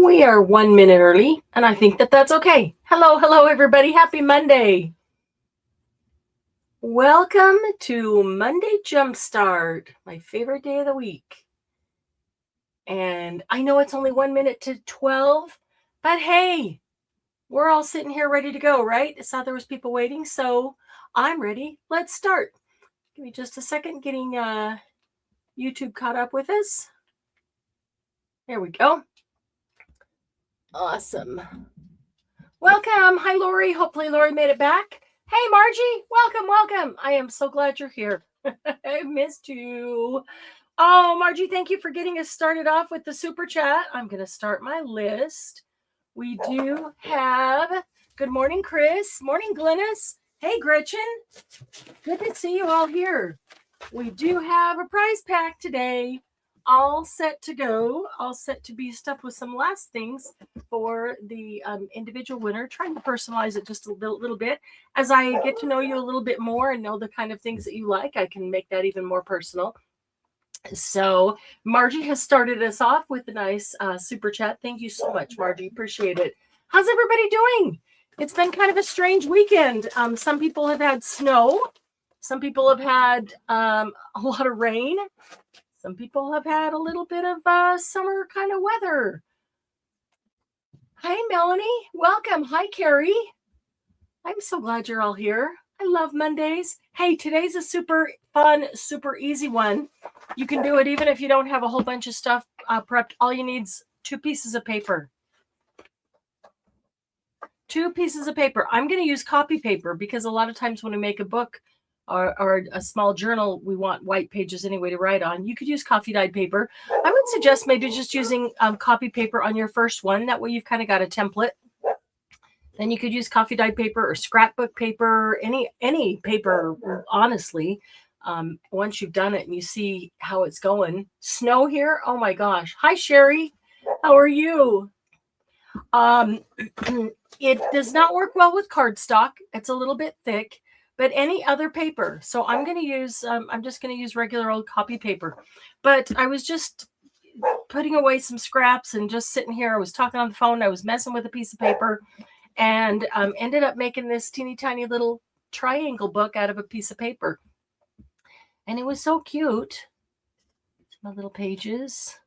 We are 1 minute early, and I think that that's okay. Hello, everybody. Happy Monday. Welcome to Monday Jumpstart, my favorite day of the week. And I know it's only 1 minute to 12, but hey, we're all sitting here ready to go, right? I saw there was people waiting, so I'm ready. Let's start. Give me just a second getting YouTube caught up with us. There we go. Awesome. Welcome. Hi, Lori. Hopefully Lori made it back. Hey, Margie. Welcome. I am so glad you're here. I missed you. Oh, Margie, thank you for getting us started off with the super chat. I'm going to start my list. We do have, good morning, Chris. Morning, Glennis. Hey, Gretchen. Good to see you all here. We do have a prize pack today. All set to go, all set to be stuffed with some last things for the individual winner, trying to personalize it just a little bit. As I get to know you a little bit more and know the kind of things that you like, I can make that even more personal. So Margie has started us off with a nice super chat. Thank you so much, Margie. Appreciate it. How's everybody doing? It's been kind of a strange weekend. Some people have had snow. Some people have had a lot of rain. Some people have had a little bit of summer kind of weather. Hi, Melanie. Welcome. Hi, Carrie. I'm so glad you're all here. I love Mondays. Hey, today's a super fun, super easy one. You can do it even if you don't have a whole bunch of stuff prepped. All you need is 2 pieces of paper. 2 pieces of paper. I'm going to use copy paper because a lot of times when we make a book, or a small journal, we want white pages anyway to write on. You could use coffee dyed paper. I would suggest maybe just using copy paper on your first one. That way you've kind of got a template. Then you could use coffee dyed paper or scrapbook paper, any paper, honestly. Once you've done it and you see how it's going. Snow here? Oh my gosh. Hi, Sherry. How are you? It does not work well with cardstock. It's a little bit thick. But any other paper. So I'm going to use, I'm just going to use regular old copy paper. But I was just putting away some scraps and just sitting here. I was talking on the phone. I was messing with a piece of paper and ended up making this teeny tiny little triangle book out of a piece of paper. And it was so cute. My little pages.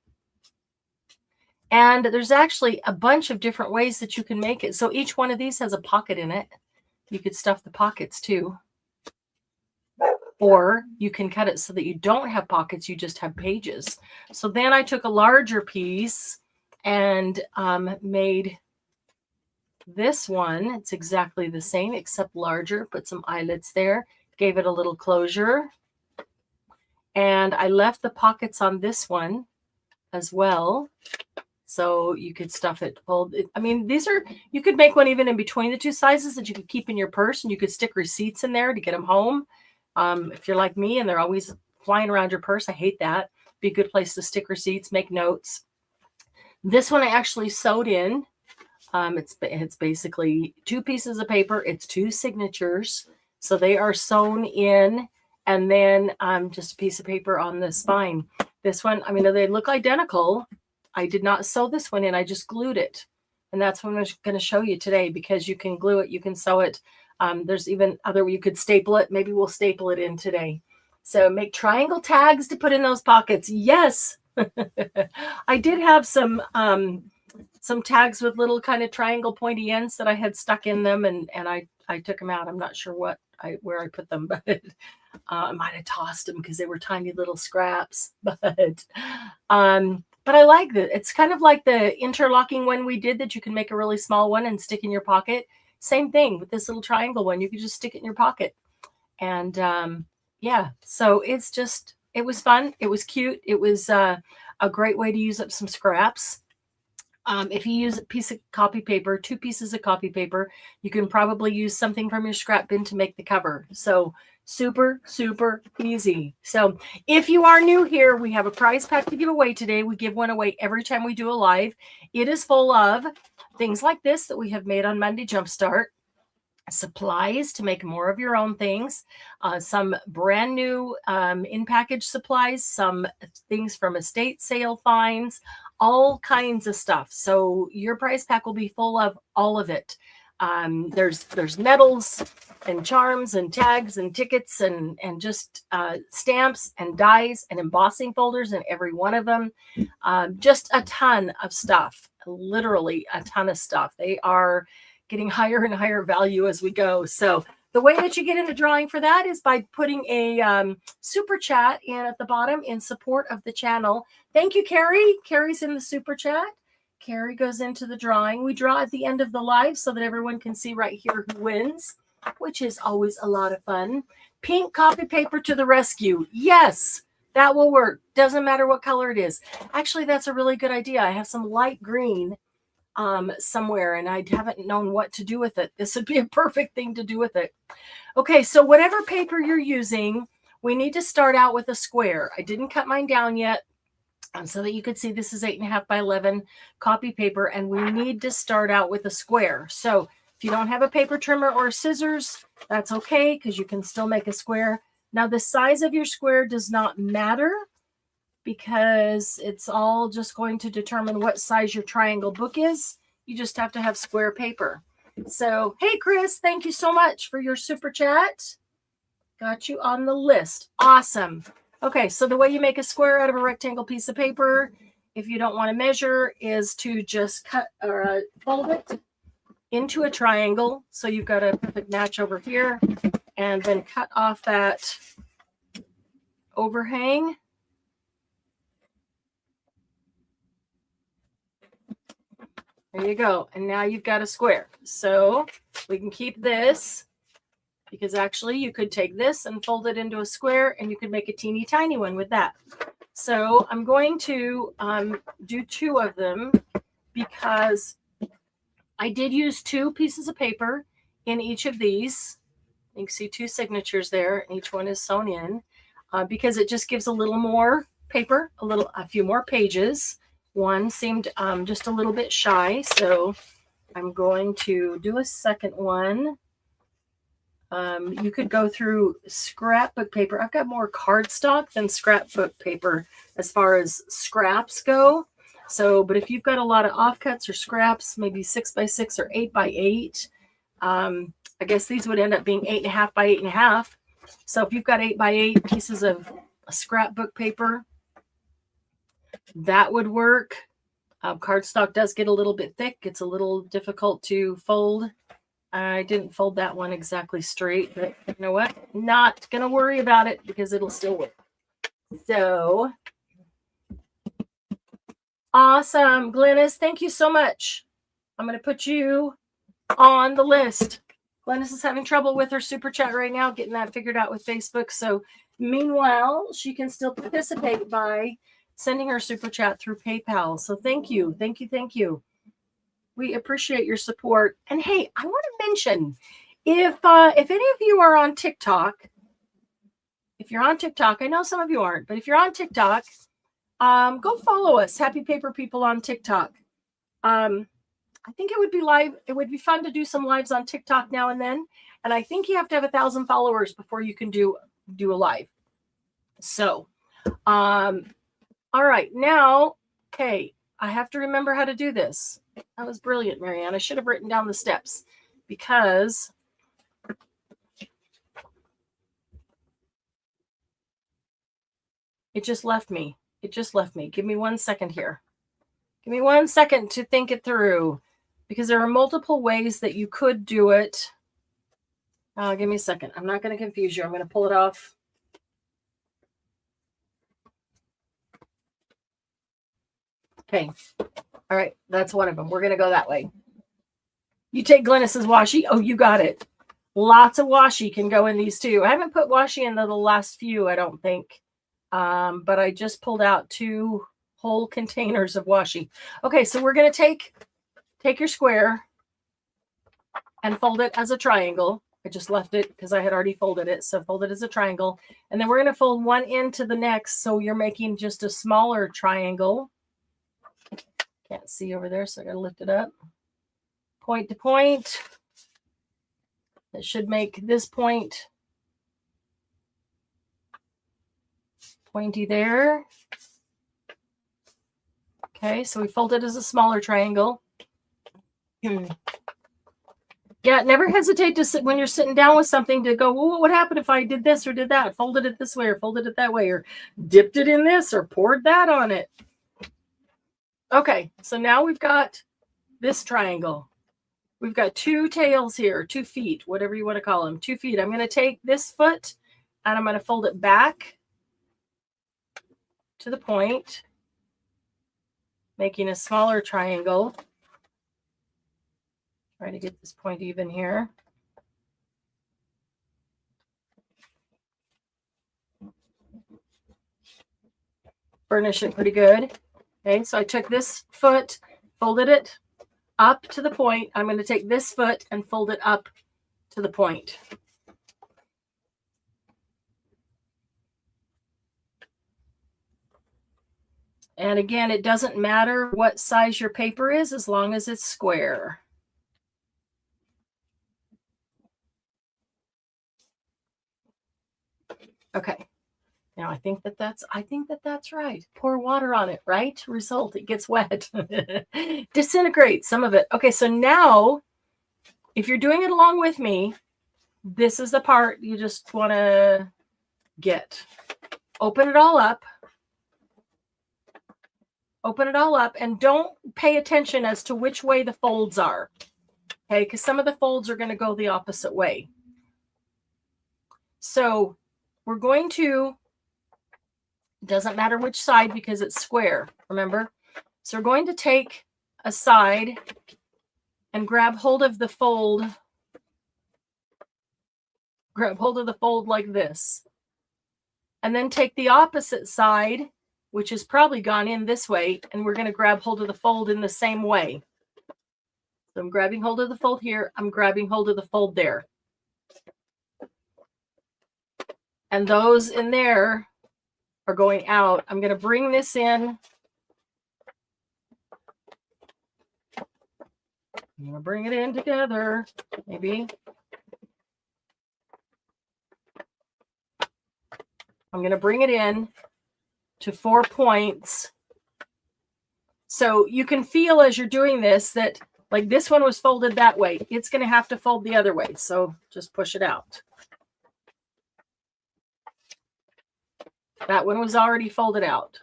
And there's actually a bunch of different ways that you can make it. So each one of these has a pocket in it. You could stuff the pockets too. Or you can cut it so that you don't have pockets, you just have pages. So then I took a larger piece and made this one. It's exactly the same except larger. Put some eyelets there. Gave it a little closure. And I left the pockets on this one as well. So you could stuff it, fold it. I mean, these are, you could make one even in between the 2 sizes that you could keep in your purse, and you could stick receipts in there to get them home. If you're like me and they're always flying around your purse, I hate that. Be a good place to stick receipts, make notes. This one I actually sewed in. It's basically 2 pieces of paper. It's 2 signatures. So they are sewn in, and then just a piece of paper on the spine. This one, I mean, they look identical. I did not sew this one in. I just glued it. And that's what I'm going to show you today, because you can glue it. You can sew it. There's even other, you could staple it. Maybe we'll staple it in today. So make triangle tags to put in those pockets. Yes. I did have some tags with little kind of triangle pointy ends that I had stuck in them. And I took them out. I'm not sure where I put them, but I might have tossed them because they were tiny little scraps. But I like that. It's kind of like the interlocking one we did that you can make a really small one and stick in your pocket. Same thing with this little triangle one. You could just stick it in your pocket. And yeah, so it was fun. It was cute. It was a great way to use up some scraps. If you use a piece of copy paper, 2 pieces of copy paper, you can probably use something from your scrap bin to make the cover. So super, super easy. So if you are new here, we have a prize pack to give away today. We give one away every time we do a live. It is full of things like this that we have made on Monday Jumpstart. supplies to make more of your own things, some brand new in-package supplies, some things from estate sale finds, all kinds of stuff. So your prize pack will be full of all of it. There's medals and charms and tags and tickets and just stamps and dies and embossing folders in every one of them. Just a ton of stuff, literally a ton of stuff. They are getting higher and higher value as we go. So the way that you get in the drawing for that is by putting a super chat in at the bottom in support of the channel. Thank you, Carrie. Carrie's in the super chat. Carrie goes into the drawing. We draw at the end of the live so that everyone can see right here who wins, which is always a lot of fun. Pink copy paper to the rescue. Yes, that will work. Doesn't matter what color it is. Actually, that's a really good idea. I have some light green somewhere and I haven't known what to do with it. This would be a perfect thing to do with it. Okay, so whatever paper you're using, we need to start out with a square. I didn't cut mine down yet so that you could see this is 8.5 by 11 copy paper, and we need to start out with a square. So if you don't have a paper trimmer or scissors, that's okay because you can still make a square. Now the size of your square does not matter, because it's all just going to determine what size your triangle book is. You just have to have square paper. So, hey, Chris, thank you so much for your super chat. Got you on the list. Awesome. Okay, so the way you make a square out of a rectangle piece of paper, if you don't want to measure, is to just cut or fold it into a triangle. So you've got a perfect match over here, and then cut off that overhang. There you go. And now you've got a square. So we can keep this, because actually you could take this and fold it into a square and you could make a teeny tiny one with that. So I'm going to do 2 of them because I did use 2 pieces of paper in each of these. You can see 2 signatures there, and each one is sewn in because it just gives a little more paper, a few more pages. One seemed just a little bit shy, so I'm going to do a second one. You could go through scrapbook paper. I've got more cardstock than scrapbook paper as far as scraps go. So, but if you've got a lot of offcuts or scraps, maybe 6 by 6 or 8 by 8, I guess these would end up being 8.5 by 8.5. So if you've got 8 by 8 pieces of scrapbook paper, that would work. Cardstock does get a little bit thick. It's a little difficult to fold. I didn't fold that one exactly straight, but you know what? Not going to worry about it because it'll still work. So awesome. Glennis, thank you so much. I'm going to put you on the list. Glennis is having trouble with her super chat right now, getting that figured out with Facebook. So meanwhile, she can still participate by sending her super chat through PayPal. So thank you. Thank you. Thank you. We appreciate your support. And hey, I want to mention, if any of you are on TikTok, if you're on TikTok, I know some of you aren't, but if you're on TikTok, go follow us, Happy Paper People on TikTok. I think it would be live. It would be fun to do some lives on TikTok now and then. And I think you have to have 1,000 followers before you can do a live. So, all right, now, okay, I have to remember how to do this. That was brilliant, Marianne. I should have written down the steps because it just left me. It just left me. Give me 1 second here. Give me 1 second to think it through, because there are multiple ways that you could do it. Give me a second. I'm not going to confuse you. I'm going to pull it off. Okay. All right. That's one of them. We're going to go that way. You take Glennis's washi. Oh, you got it. Lots of washi can go in these too. I haven't put washi in the last few, I don't think. But I just pulled out 2 whole containers of washi. Okay, so we're going to take your square and fold it as a triangle. I just left it because I had already folded it. So fold it as a triangle. And then we're going to fold one end to the next. So you're making just a smaller triangle. Can't see over there, so I got to lift it up. Point to point. It should make this point pointy there. Okay, so we fold it as a smaller triangle. Yeah, never hesitate to sit when you're sitting down with something to go, well, what would happen if I did this or did that? Folded it this way or folded it that way or dipped it in this or poured that on it. Okay, so now we've got this triangle. We've got two tails here, 2 feet, whatever you want to call them, 2 feet. I'm going to take this foot and I'm going to fold it back to the point, making a smaller triangle. Try to get this point even here. Burnish it pretty good. Okay, so I took this foot, folded it up to the point. I'm going to take this foot and fold it up to the point. And again, it doesn't matter what size your paper is as long as it's square. Okay. Now I think that's right. Pour water on it, right? Result, it gets wet. Disintegrate some of it. Okay, so now if you're doing it along with me, this is the part you just want to get. Open it all up. Open it all up and don't pay attention as to which way the folds are. Okay, because some of the folds are going to go the opposite way. So we're going to, doesn't matter which side because it's square, remember? So we're going to take a side and grab hold of the fold. Grab hold of the fold like this. And then take the opposite side, which has probably gone in this way, and we're going to grab hold of the fold in the same way. So I'm grabbing hold of the fold here. I'm grabbing hold of the fold there. And those in there are going out. I'm going to bring this in. I'm going to bring it in together, maybe. I'm going to bring it in to 4 points. So you can feel as you're doing this that like this one was folded that way. It's going to have to fold the other way. So just push it out. That one was already folded out.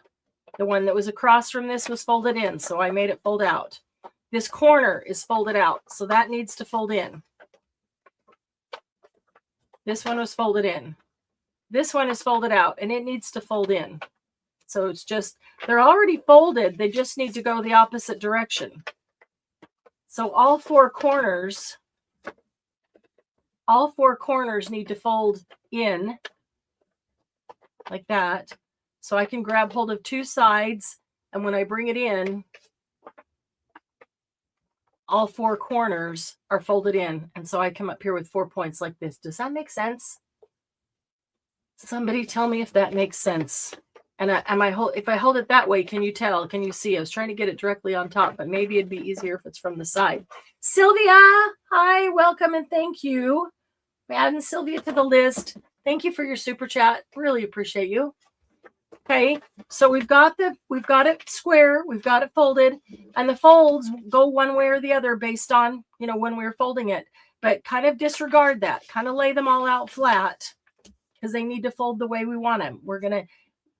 The one that was across from this was folded in, so I made it fold out. This corner is folded out, so that needs to fold in. This one was folded in. This one is folded out, and it needs to fold in. So it's just, they're already folded. They just need to go the opposite direction. So all four corners need to fold in like that. So I can grab hold of two sides, and when I bring it in, all four corners are folded in. And so I come up here with 4 points like this. Does that make sense? Somebody tell me if that makes sense. And if I hold it that way, can you tell? Can you see? I was trying to get it directly on top, but maybe it'd be easier if it's from the side. Sylvia, hi, welcome, and thank you. We're adding Sylvia to the list. Thank you for your super chat. Really appreciate you. Okay, so we've got it square, we've got it folded, and the folds go one way or the other based on, when we're folding it. But kind of disregard that. Kind of lay them all out flat because they need to fold the way we want them.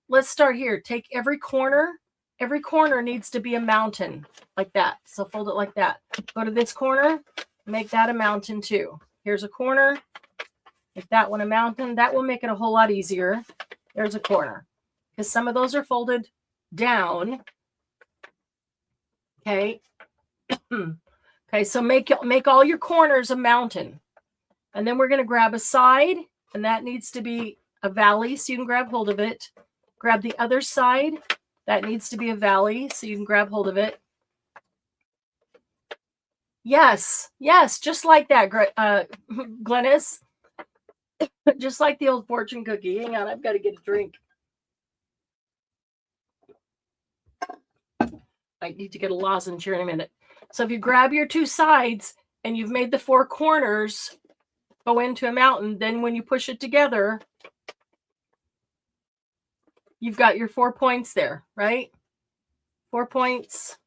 Let's start here. Take every corner. Every corner needs to be a mountain like that. So fold it like that. Go to this corner, make that a mountain too. Here's a corner. Make that one a mountain. That will make it a whole lot easier. There's a corner. Because some of those are folded down. Okay. Okay, so make all your corners a mountain. And then we're going to grab a side, and that needs to be a valley, so you can grab hold of it. Grab the other side. That needs to be a valley, so you can grab hold of it. Yes, just like that, Glennis. Just like the old fortune cookie. Hang on, I've got to get a drink. I need to get a lozenge here in a minute. So if you grab your two sides and you've made the four corners, go into a mountain. Then when you push it together, you've got your 4 points there, right? 4 points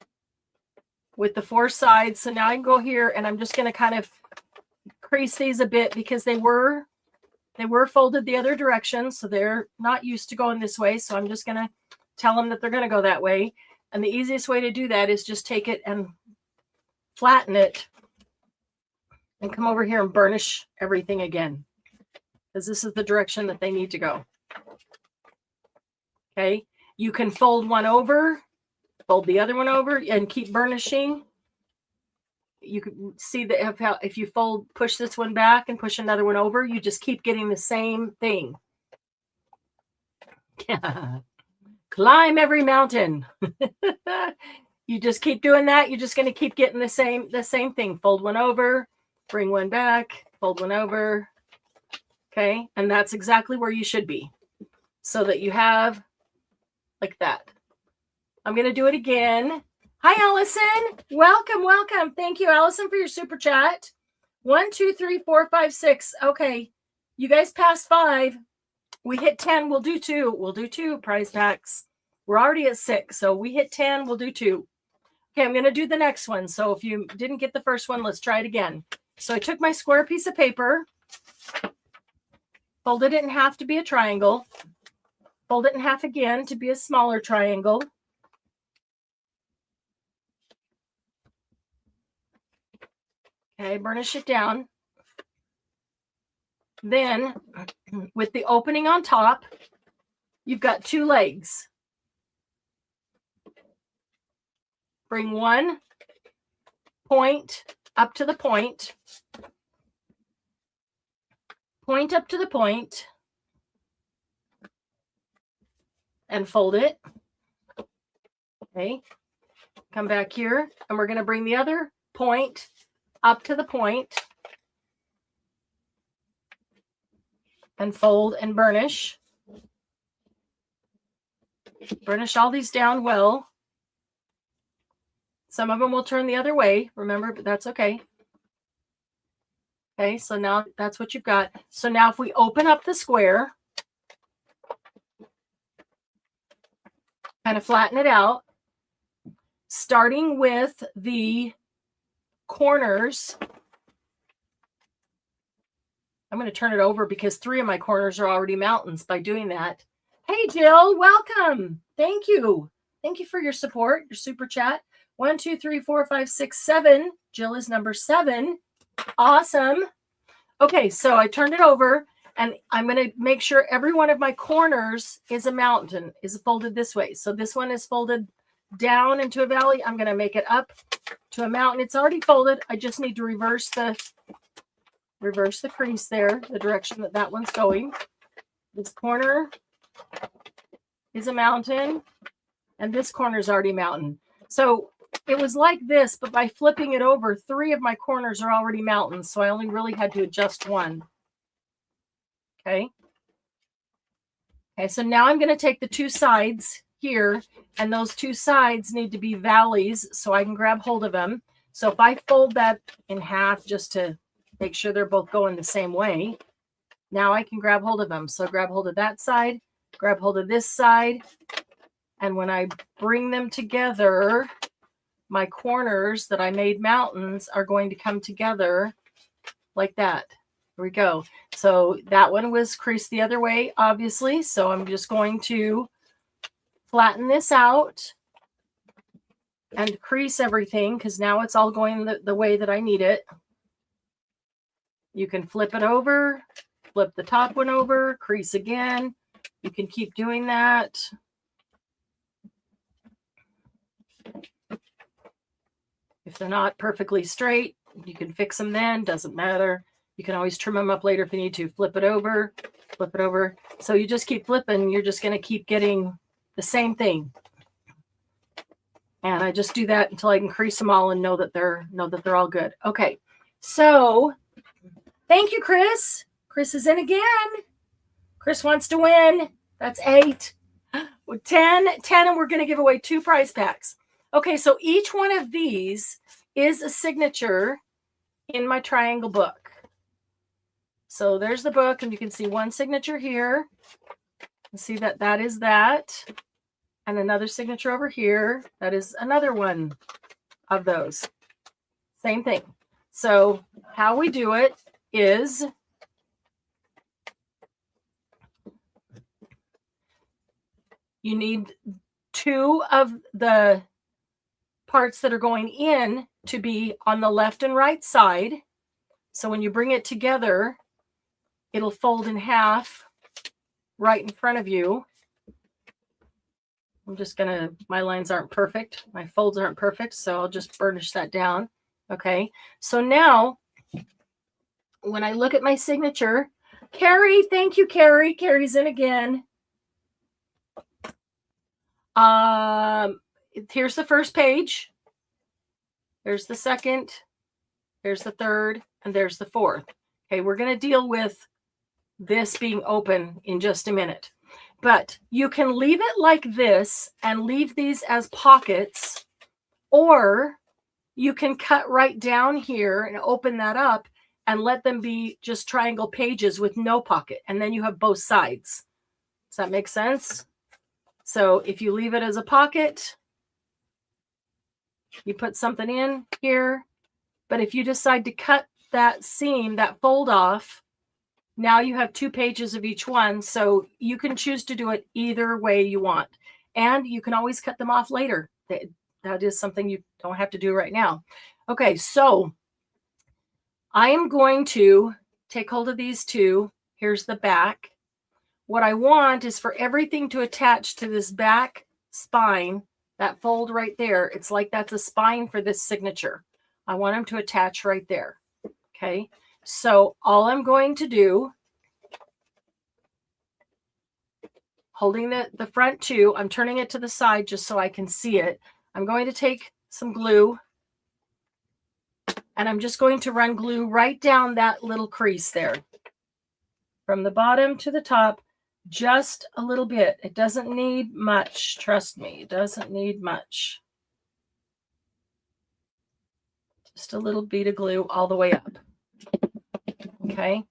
with the 4 sides. So now I can go here and I'm just going to kind of crease these a bit because they were folded the other direction. So they're not used to going this way. So I'm just going to tell them that they're going to go that way. And the easiest way to do that is just take it and flatten it and come over here and burnish everything again, because this is the direction that they need to go. Okay. You can fold one over, fold the other one over, and keep burnishing. You can see that if you push this one back and push another one over, you just keep getting the same thing. Climb every mountain. You just keep doing that. You're just going to keep getting the same thing. Fold one over, bring one back, fold one over. Okay. And that's exactly where you should be, so that you have like that. I'm going to do it again. Hi, Allison. Welcome, welcome. Thank you, Allison, for your super chat. 1, 2, 3, 4, 5, 6. Okay. You guys passed 5. We hit 10. We'll do 2. We'll do 2 prize packs. We're already at 6. So we hit 10. We'll do 2. Okay. I'm going to do the next one. So if you didn't get the first one, let's try it again. So I took my square piece of paper, folded it in half to be a triangle, fold it in half again to be a smaller triangle. Okay, burnish it down. Then with the opening on top, you've got 2 legs. Bring one point up to the point. Point up to the point. And fold it. Okay. Come back here. And we're going to bring the other point up to the point and fold and burnish. Burnish all these down well. Some of them will turn the other way, remember, but that's okay. Okay, so now that's what you've got. So now if we open up the square, kind of flatten it out, starting with the corners. I'm going to turn it over because 3 of my corners are already mountains by doing that. Hey, Jill, welcome. Thank you. Thank you for your support, your super chat. 1, 2, 3, 4, 5, 6, 7. Jill is number 7. Awesome. Okay, so I turned it over and I'm going to make sure every one of my corners is a mountain, is folded this way. So this one is folded down into a valley. I'm going to make it up to a mountain. It's already folded. I just need to reverse the crease there, the direction that one's going. This corner is a mountain and this corner is already mountain. So it was like this, but by flipping it over, 3 of my corners are already mountains. So I only really had to adjust one. Okay. Okay. So now I'm going to take the 2 sides here, and those 2 sides need to be valleys so I can grab hold of them. So if I fold that in half just to make sure they're both going the same way, now I can grab hold of them. So grab hold of that side, grab hold of this side. And when I bring them together, my corners that I made mountains are going to come together like that. Here we go. So that one was creased the other way, obviously. So I'm just going to flatten this out and crease everything because now it's all going the way that I need it. You can flip it over, flip the top one over, crease again. You can keep doing that. If they're not perfectly straight, you can fix them then, doesn't matter. You can always trim them up later if you need to. Flip it over, flip it over. So you just keep flipping. You're just going to keep getting the same thing. And I just do that until I can crease them all and know that they're all good. Okay. So thank you, Chris. Chris is in again. Chris wants to win. That's 8. 10, and we're going to give away 2 prize packs. Okay, so each one of these is a signature in my triangle book. So there's the book, and you can see one signature here. You see that that is that. And another signature over here. That is another one of those. Same thing. So how we do it is you need two of the parts that are going in to be on the left and right side. So when you bring it together, it'll fold in half right in front of you. I'm just gonna, my lines aren't perfect. My folds aren't perfect, so I'll just burnish that down. Okay, so now when I look at my signature, Carrie, thank you, Carrie. Carrie's in again. Here's the first page. There's the second. There's the third, and there's the fourth. Okay, we're going to deal with this being open in just a minute. But you can leave it like this and leave these as pockets, or you can cut right down here and open that up and let them be just triangle pages with no pocket. And then you have both sides. Does that make sense? So if you leave it as a pocket, you put something in here. But if you decide to cut that seam, that fold off, now you have 2 pages of each one. So you can choose to do it either way you want. And you can always cut them off later. That is something you don't have to do right now. Okay, so I am going to take hold of these two. Here's the back. What I want is for everything to attach to this back spine, that fold right there. It's like that's a spine for this signature. I want them to attach right there. Okay, so all I'm going to do, holding the front two, I'm turning it to the side just so I can see it. I'm going to take some glue, and I'm just going to run glue right down that little crease there. From the bottom to the top, just a little bit. It doesn't need much, trust me. It doesn't need much. Just a little bead of glue all the way up. Okay.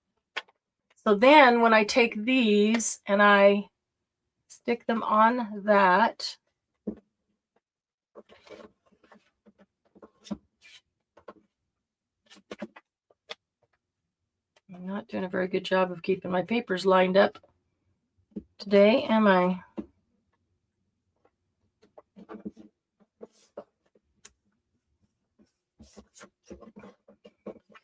So then when I take these and I stick them on that, I'm not doing a very good job of keeping my papers lined up today, am I?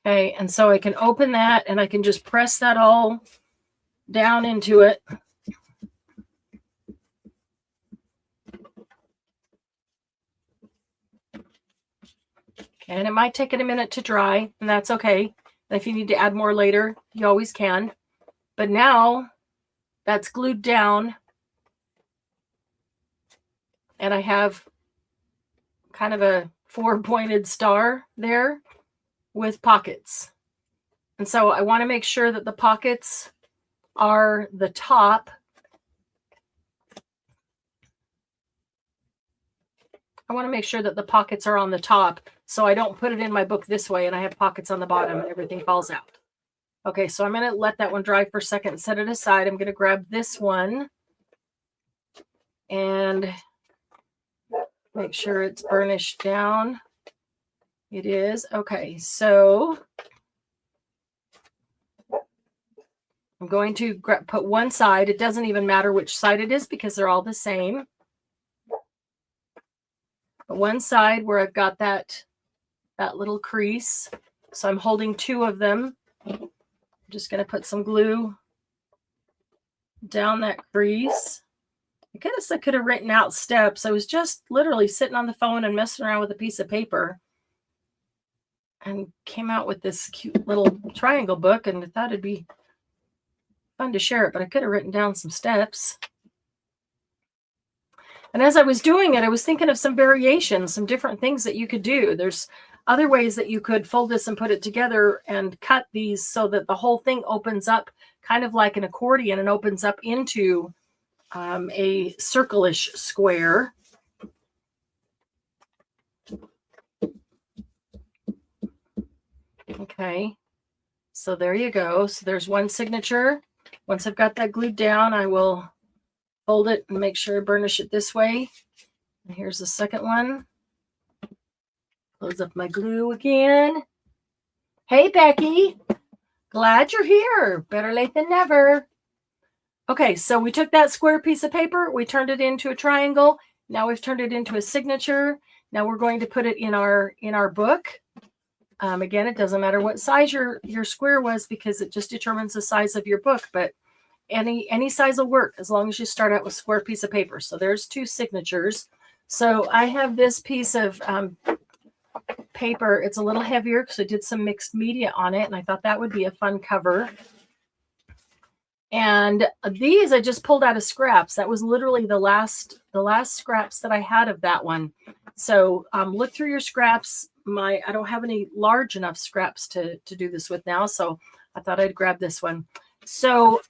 Okay, and so I can open that and I can just press that all down into it. And it might take it a minute to dry, and that's okay. And if you need to add more later, you always can. But now that's glued down, and I have kind of a 4-pointed star there with pockets. And so I want to make sure that the pockets are the top. I want to make sure that the pockets are on the top, so I don't put it in my book this way and I have pockets on the bottom and everything falls out. Okay, so I'm going to let that one dry for a second and set it aside. I'm going to grab this one and make sure it's burnished down. It is. Okay, so I'm going to put one side. It doesn't even matter which side it is because they're all the same. But one side where I've got that little crease. So I'm holding 2 of them. I'm just going to put some glue down that crease. I guess I could have written out steps. I was just literally sitting on the phone and messing around with a piece of paper and came out with this cute little triangle book, and I thought it'd be fun to share it, but I could have written down some steps. And as I was doing it, I was thinking of some variations, some different things that you could do. There's other ways that you could fold this and put it together and cut these so that the whole thing opens up kind of like an accordion and opens up into a circle-ish square. Okay, So there you go. So there's one signature. Once I've got that glued down, I will fold it and make sure I burnish it this way. And here's the second one. Close up my glue again. Hey, Becky. Glad you're here. Better late than never. Okay, so we took that square piece of paper. We turned it into a triangle. Now we've turned it into a signature. Now we're going to put it in our book. Again, it doesn't matter what size your square was because it just determines the size of your book. But any size will work as long as you start out with a square piece of paper. So there's 2 signatures. So I have this piece of paper. It's a little heavier because I did some mixed media on it, and I thought that would be a fun cover. And these I just pulled out of scraps. That was literally the last scraps that I had of that one. So look through your scraps. I don't have any large enough scraps to do this with now, so I thought I'd grab this one. So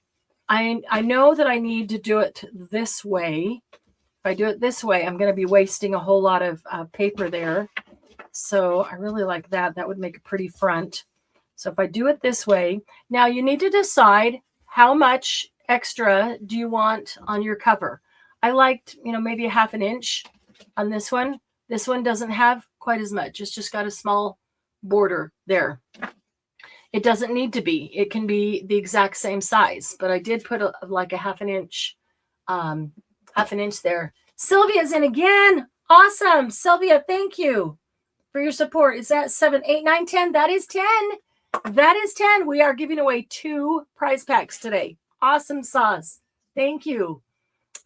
I know that I need to do it this way. If I do it this way, I'm going to be wasting a whole lot of paper there. So I really like that. That would make a pretty front. So if I do it this way, now you need to decide how much extra do you want on your cover. I liked, maybe a 1/2 inch on this one. This one doesn't have quite as much. It's just got a small border there. It doesn't need to be. It can be the exact same size, but I did put like a 1/2 inch, 1/2 inch there. Sylvia's in again. Awesome. Sylvia, thank you for your support. Is that 7, 8, 9, 10? That is 10. That is 10. We are giving away 2 prize packs today. Awesome sauce. Thank you.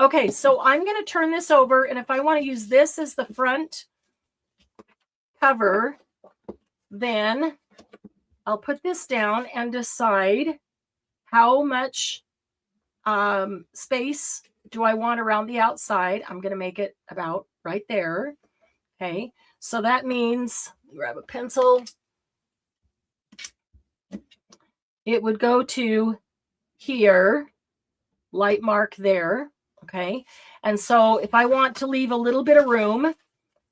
Okay, so I'm going to turn this over, and if I want to use this as the front cover, then I'll put this down and decide how much space do I want around the outside. I'm going to make it about right there. Okay, so that means, grab a pencil. It would go to here, light mark there, okay? And so if I want to leave a little bit of room,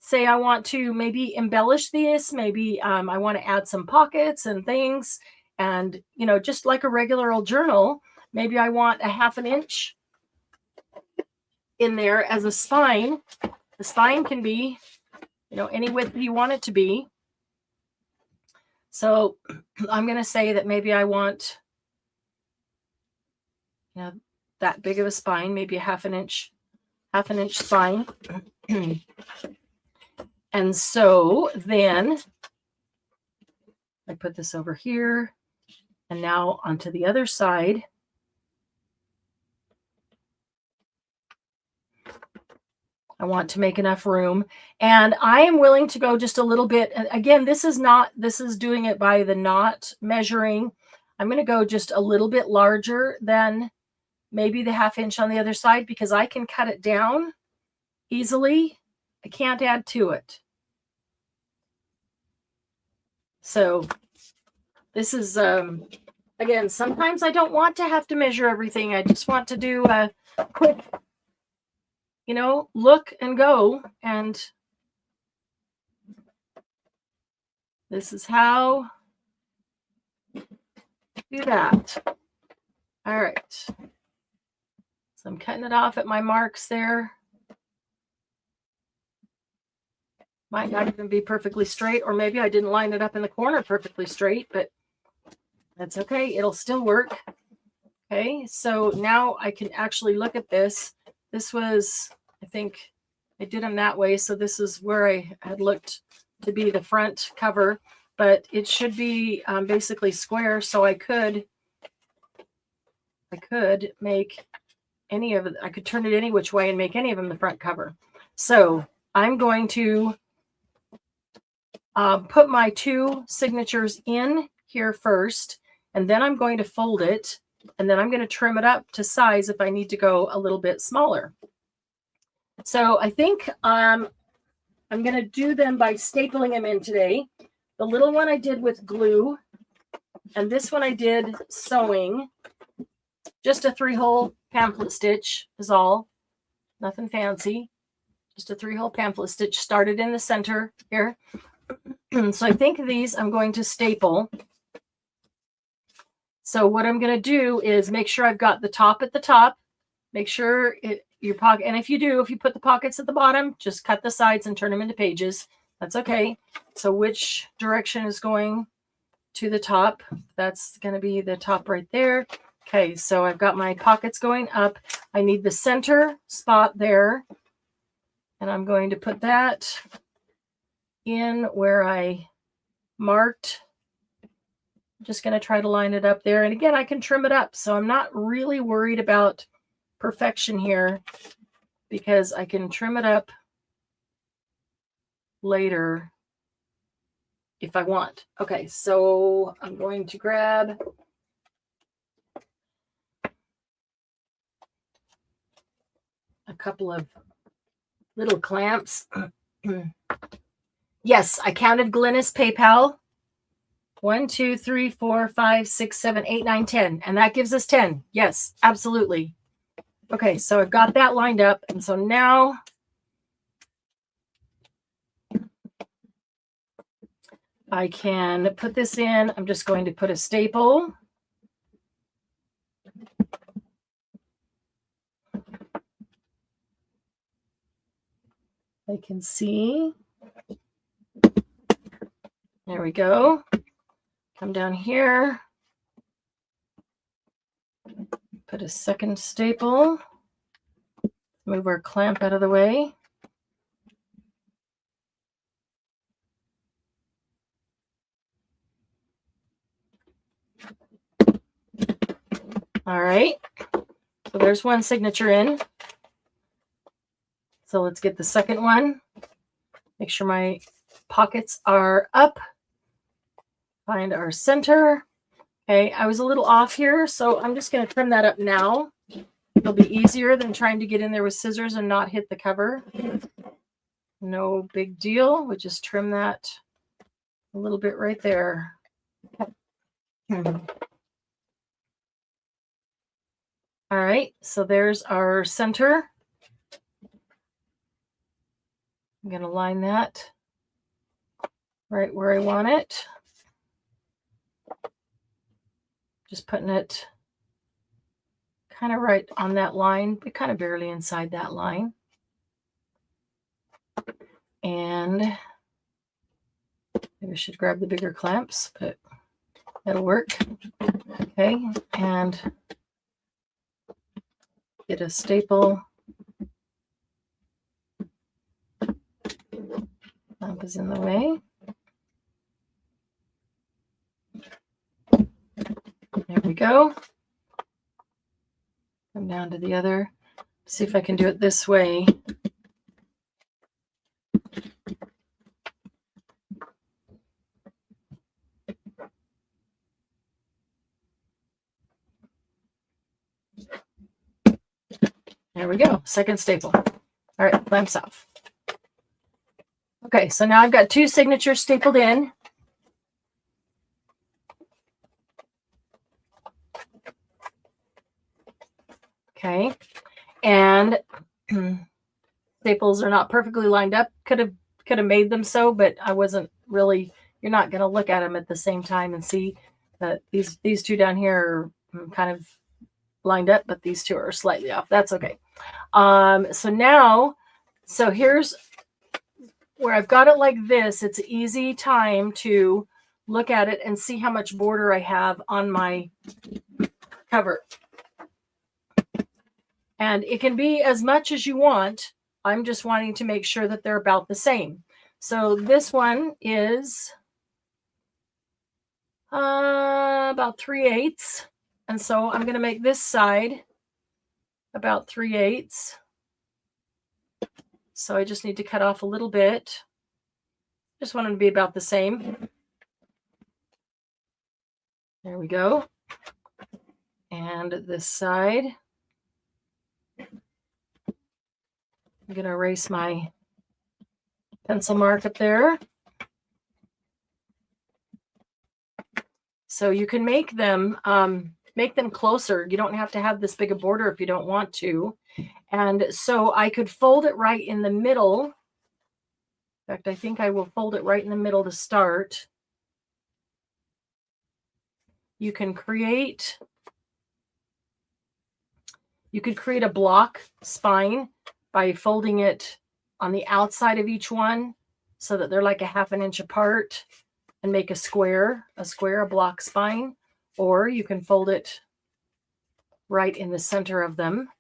say I want to maybe embellish this, maybe I want to add some pockets and things, and, just like a regular old journal, maybe I want a 1/2 inch in there as a spine. The spine can be, any width you want it to be. So I'm going to say that maybe I want, that big of a spine, maybe a 1/2 inch spine. And so then I put this over here, and now onto the other side. I want to make enough room, and I am willing to go just a little bit. And again, this is doing it by the knot measuring. I'm going to go just a little bit larger than maybe the 1/2 inch on the other side, because I can cut it down easily. I can't add to it. So this is, again, sometimes I don't want to have to measure everything. I just want to do a quick, look and go. And this is how to do that. All right. So I'm cutting it off at my marks there. Might not even be perfectly straight, or maybe I didn't line it up in the corner perfectly straight, but that's okay. It'll still work. Okay, so now I can actually look at this. This was, I think I did them that way. So this is where I had looked to be the front cover, but it should be basically square. So I could make any of it. I could turn it any which way and make any of them the front cover. So I'm going to put my 2 signatures in here first, and then I'm going to fold it, and then I'm going to trim it up to size if I need to go a little bit smaller. So I think I'm going to do them by stapling them in today. The little one I did with glue, and this one I did sewing. Just a 3-hole pamphlet stitch is all. Nothing fancy. Just a 3-hole pamphlet stitch started in the center here. So I think these I'm going to staple. So what I'm going to do is make sure I've got the top at the top. Make sure your pocket, and if you put the pockets at the bottom, just cut the sides and turn them into pages. That's okay. So which direction is going to the top? That's going to be the top right there. Okay, so I've got my pockets going up. I need the center spot there. And I'm going to put that in where I marked. I'm just going to try to line it up there. And again, I can trim it up. So I'm not really worried about perfection here because I can trim it up later if I want. Okay, so I'm going to grab a couple of little clamps. Yes, I counted Glynis PayPal. 1, 2, 3, 4, 5, 6, 7, 8, 9, 10. And that gives us 10. Yes, absolutely. Okay, so I've got that lined up. And so now I can put this in. I'm just going to put a staple. I can see. There we go. Come down here. Put a second staple. Move our clamp out of the way. All right. So there's one signature in. So let's get the second one. Make sure my pockets are up. Find our center. Okay, I was a little off here, so I'm just going to trim that up now. It'll be easier than trying to get in there with scissors and not hit the cover. No big deal. We just trim that a little bit right there. All right, so there's our center. I'm going to line that right where I want it. Just putting it kind of right on that line, but kind of barely inside that line. And maybe I should grab the bigger clamps, but that'll work. Okay, and get a staple. Clamp is in the way. There we go. Come down to the other. See if I can do it this way. There we go. Second staple. All right, clamps off. Okay, so now I've got two signatures stapled in. Okay, and staples are not perfectly lined up. Could have made them so, but I wasn't really. You're not going to look at them at the same time and see that these two down here are kind of lined up, but these two are slightly off. That's okay. So here's where I've got it like this. It's an easy time to look at it and see how much border I have on my cover. And it can be as much as you want. I'm just wanting to make sure that they're about the same. So this one is about 3/8. And so I'm going to make this side about 3/8. So I just need to cut off a little bit. Just want them to be about the same. There we go. And this side. I'm going to erase my pencil mark up there. So you can make them closer. You don't have to have this big a border if you don't want to. And so I could fold it right in the middle. In fact, I think I will fold it right in the middle to start. you can create a block spine by folding it on the outside of each one so that they're like a 1/2 inch apart and make a block spine. Or you can fold it right in the center of them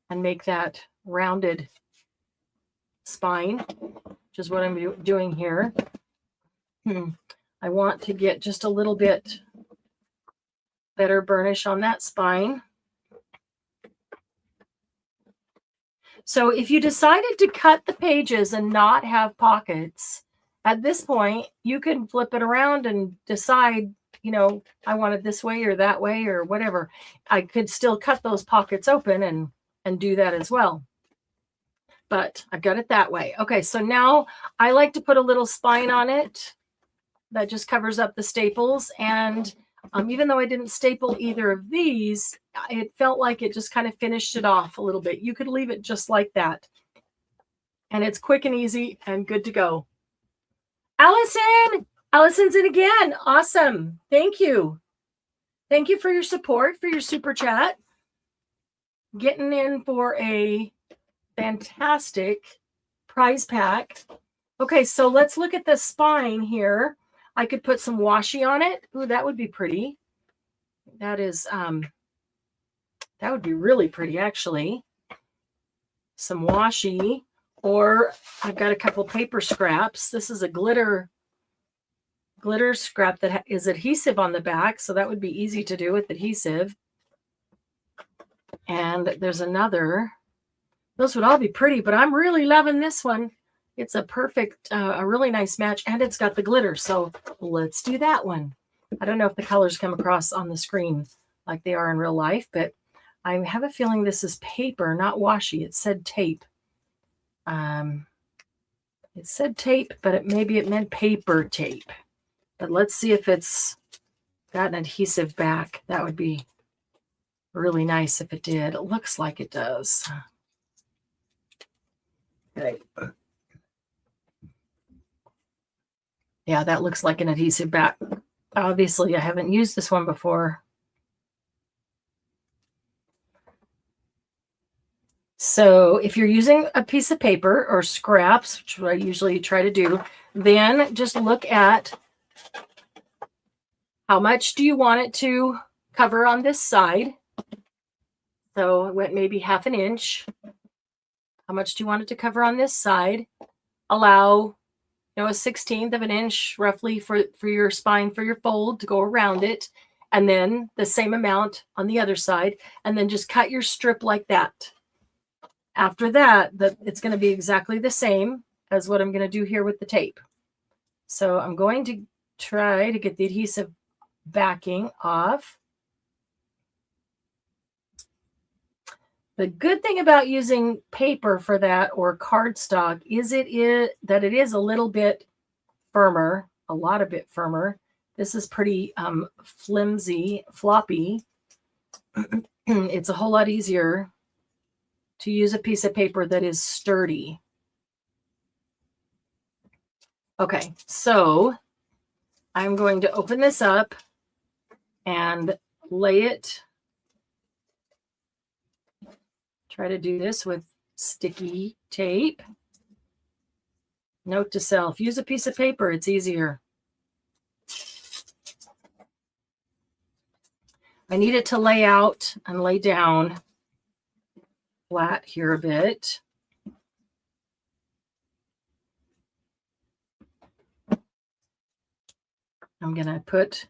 and make that rounded spine, which is what I'm doing here. I want to get just a little bit better burnish on that spine. So if you decided to cut the pages and not have pockets, at this point, you can flip it around and decide, you know, I want it this way or that way or whatever. I could still cut those pockets open and do that as well. But I've got it that way. Okay, so now I like to put a little spine on it that just covers up the staples. And even though I didn't staple either of these, it felt like it just kind of finished it off a little bit. You could leave it just like that. And it's quick and easy and good to go. Allison! Allison's in again. Awesome. Thank you. Thank you for your support, for your super chat. Getting in for a fantastic prize pack. Okay, so let's look at the spine here. I could put some washi on it. Ooh, that would be pretty. That is, that would be really pretty, actually. Some washi, or I've got a couple paper scraps. This is a glitter scrap that is adhesive on the back, so that would be easy to do with adhesive. And there's another. Those would all be pretty, but I'm really loving this one. It's a perfect, a really nice match, and it's got the glitter. So let's do that one. I don't know if the colors come across on the screen like they are in real life, but I have a feeling this is paper, not washi. It said tape. It said tape, but maybe it meant paper tape. But let's see if it's got an adhesive back. That would be really nice if it did. It looks like it does. Okay. Yeah, that looks like an adhesive back. Obviously, I haven't used this one before. So if you're using a piece of paper or scraps, which I usually try to do, then just look at how much do you want it to cover on this side. So it went maybe 1/2 inch. How much do you want it to cover on this side? Allow, you know, a 1/16 of an inch roughly for your spine, for your fold to go around it. And then the same amount on the other side. And then just cut your strip like that. After that, it's going to be exactly the same as what I'm going to do here with the tape. So I'm going to try to get the adhesive backing off. The good thing about using paper for that or cardstock is that it is a little bit firmer, a lot of bit firmer. This is pretty flimsy, floppy. It's a whole lot easier to use a piece of paper that is sturdy. Okay, so I'm going to open this up and lay it. Try to do this with sticky tape. Note to self, use a piece of paper, it's easier. I need it to lay out and lay down flat here a bit. I'm going to put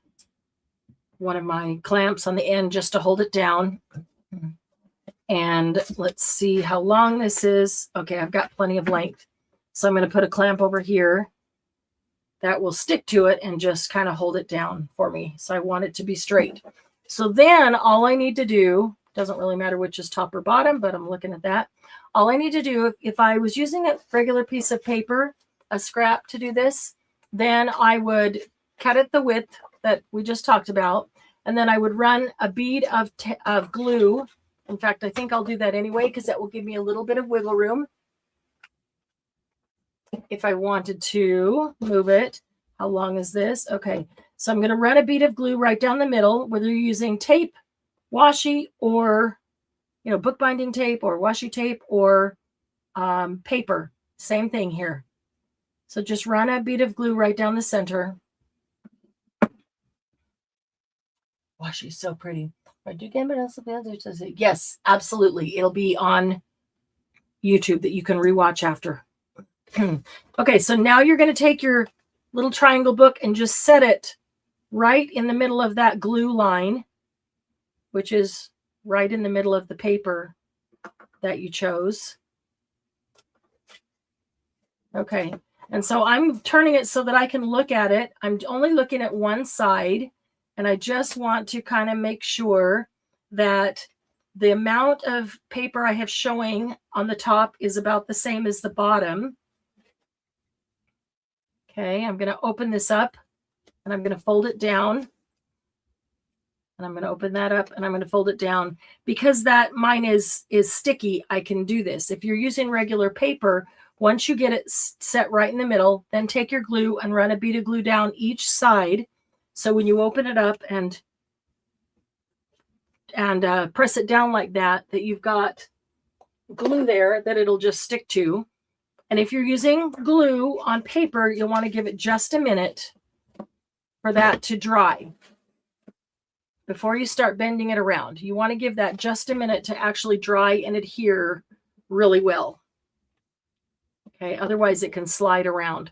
one of my clamps on the end just to hold it down. And let's see how long this is. Okay, I've got plenty of length. So I'm going to put a clamp over here that will stick to it and just kind of hold it down for me. So I want it to be straight. So then all I need to do, doesn't really matter which is top or bottom, but I'm looking at that. All I need to do, if I was using a regular piece of paper, a scrap to do this, then I would cut it the width that we just talked about. And then I would run a bead of glue. In fact, I think I'll do that anyway, because that will give me a little bit of wiggle room. If I wanted to move it, how long is this? Okay, So I'm going to run a bead of glue right down the middle, whether you're using tape, washi, or, you know, bookbinding tape or washi tape or paper. Same thing here. So just run a bead of glue right down the center. Washi is so pretty. Yes, absolutely. It'll be on YouTube that you can rewatch after. Okay, so now you're going to take your little triangle book and just set it right in the middle of that glue line, which is right in the middle of the paper that you chose. Okay, and so I'm turning it so that I can look at it. I'm only looking at one side, and I just want to kind of make sure that the amount of paper I have showing on the top is about the same as the bottom. Okay, I'm going to open this up, and I'm going to fold it down. And I'm going to open that up, and I'm going to fold it down. Because that mine is sticky, I can do this. If you're using regular paper, once you get it set right in the middle, then take your glue and run a bead of glue down each side. So when you open it up and press it down like that, that you've got glue there that it'll just stick to. And if you're using glue on paper, you'll want to give it just a minute for that to dry before you start bending it around. You want to give that just a minute to actually dry and adhere really well. Okay, otherwise it can slide around.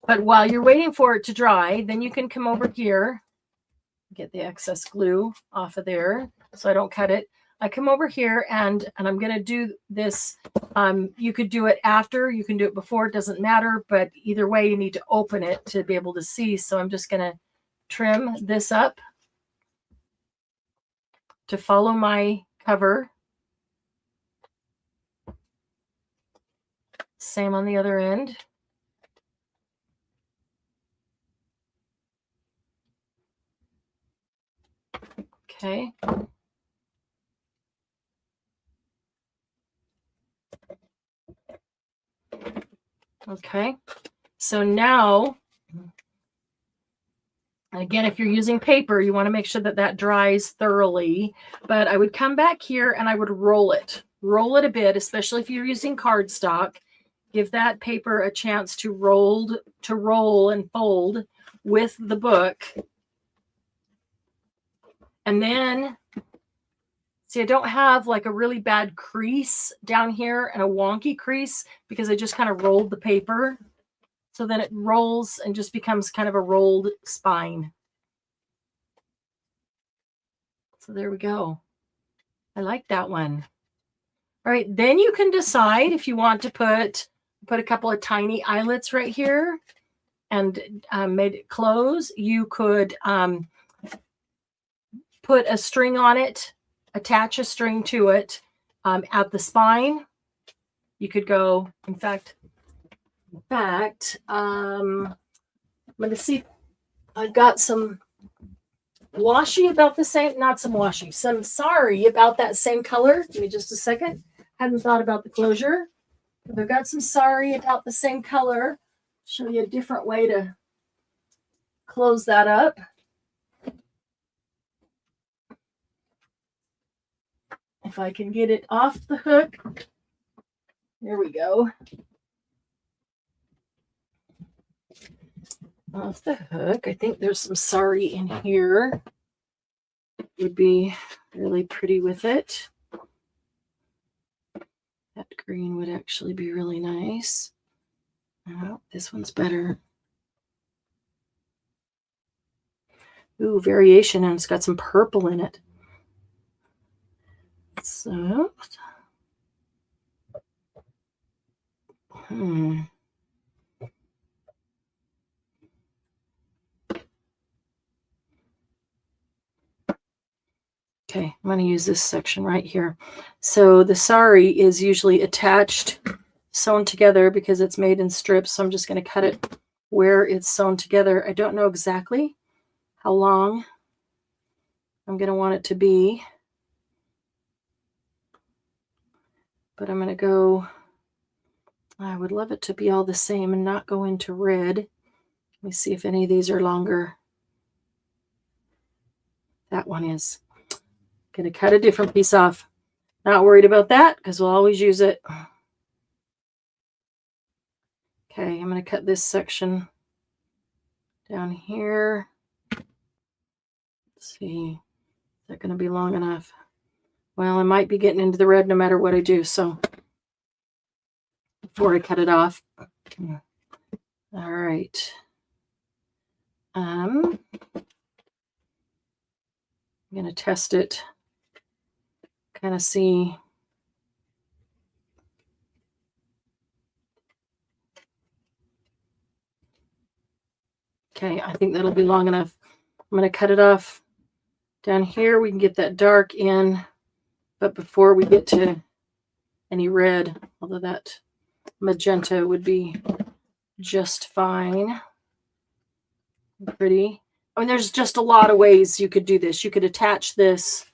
But while you're waiting for it to dry, then you can come over here, get the excess glue off of there so I don't cut it. I come over here and I'm going to do this. You could do it after, you can do it before, it doesn't matter, but either way you need to open it to be able to see. So I'm just going to trim this up to follow my cover. Same on the other end. Okay. Okay. So now, again, if you're using paper, you want to make sure that that dries thoroughly. But I would come back here and I would roll it. Roll it a bit, especially if you're using cardstock. Give that paper a chance to roll and fold with the book. And then, see, I don't have like a really bad crease down here and a wonky crease because I just kind of rolled the paper. So then it rolls and just becomes kind of a rolled spine. So there we go. I like that one. All right, then you can decide if you want to put a couple of tiny eyelets right here and made it close. You could put a string on it, attach a string to it at the spine. You could go, in fact, I'm going to see, I've got some washi about the same, not some washi, some sari about that same color. Give me just a second. Hadn't thought about the closure. But I've got some sari about the same color. Show you a different way to close that up. If I can get it off the hook. There we go. Off the hook. I think there's some sari in here. Would be really pretty with it. That green would actually be really nice. Oh, this one's better. Ooh, variation, and it's got some purple in it. So, Okay, I'm going to use this section right here. So the sari is usually attached, sewn together because it's made in strips. So I'm just going to cut it where it's sewn together. I don't know exactly how long I'm going to want it to be, but I'm going to go, I would love it to be all the same and not go into red. Let me see if any of these are longer. That one is. Going to cut a different piece off. Not worried about that because we'll always use it. Okay, I'm going to cut this section down here. Let's see. Is that going to be long enough? Well, I might be getting into the red no matter what I do. So before I cut it off. All right. I'm going to test it. Kind of see. Okay, I think that'll be long enough. I'm going to cut it off down here. We can get that dark in. But before we get to any red, although that magenta would be just fine. Pretty. I mean, there's just a lot of ways you could do this. You could attach this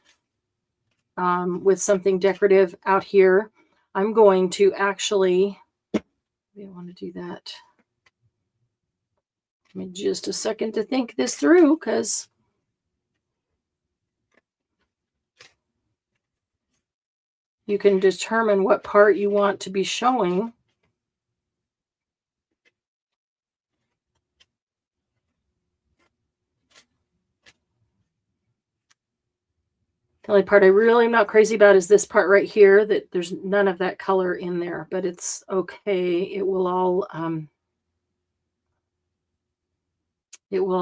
with something decorative out here. I'm going to actually, maybe I want to do that. Give me just a second to think this through because you can determine what part you want to be showing. The only part I really am not crazy about is this part right here, that there's none of that color in there, but it's okay. It will all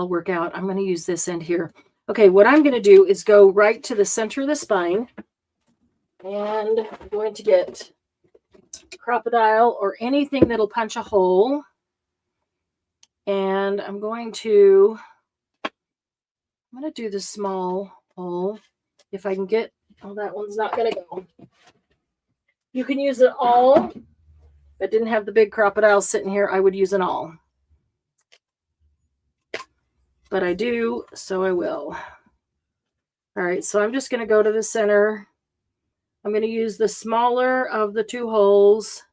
work out. I'm going to use this end here. Okay, what I'm going to do is go right to the center of the spine, and I'm going to get Crocodile or anything that'll punch a hole, and I'm going to do the small hole. If I can get, oh, that one's not going to go. You can use it all. If I didn't have the big crocodile sitting here, I would use an awl. But I do, so I will. All right, so I'm just going to go to the center. I'm going to use the smaller of the two holes.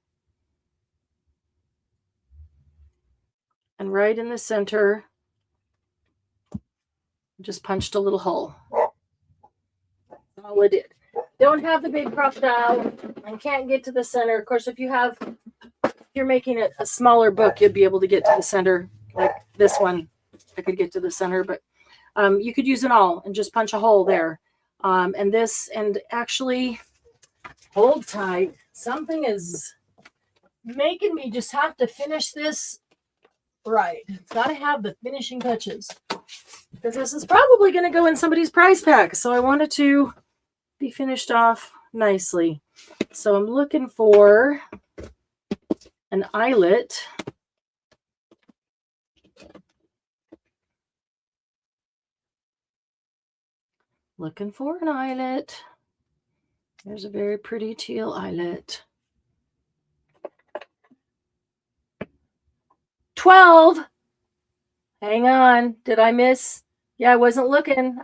And right in the center, just punched a little hole. That's all I did. Don't have the big crocodile and can't get to the center. Of course, if you're making it a smaller book, you'd be able to get to the center. Like this one, I could get to the center, but you could use an awl and just punch a hole there. And actually, hold tight. Something is making me just have to finish this right. It's got to have the finishing touches because this is probably going to go in somebody's prize pack. So I want it to be finished off nicely. So I'm looking for an eyelet. Looking for an eyelet. There's a very pretty teal eyelet. 12. Hang on. Did I miss? Yeah, I wasn't looking.